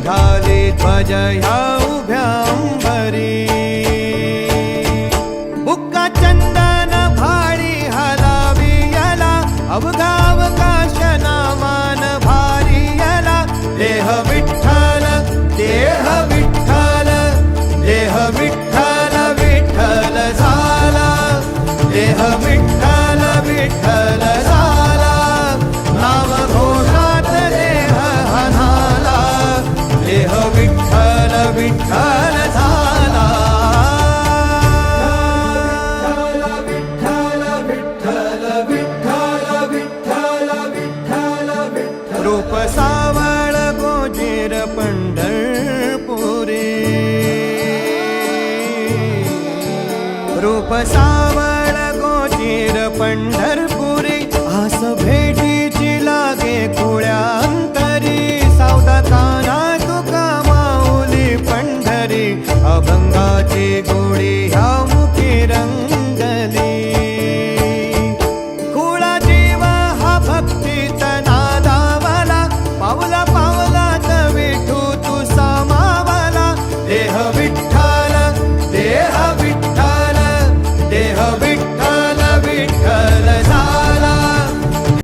घाले ध्वज ह्या उभ्या अंबरी बुक्का चंदन भाळी हलावी याला अवघा अवकाश नामान भारी याला देह विठ्ठल देह विठ्ठल देह विठ्ठल विठ्ठल झाला देह विठ्ठल विठ्ठल झाला नाम घोषात देह हनाला देह विठ्ठल विठ्ठल झाला विठ्ठल विठ्ठल विठ्ठल विठ्ठल विठ्ठल विठ्ठल रूप सावळ गोजीर पंढरपुरी रूप सावळ गोजीर पंढरपुरी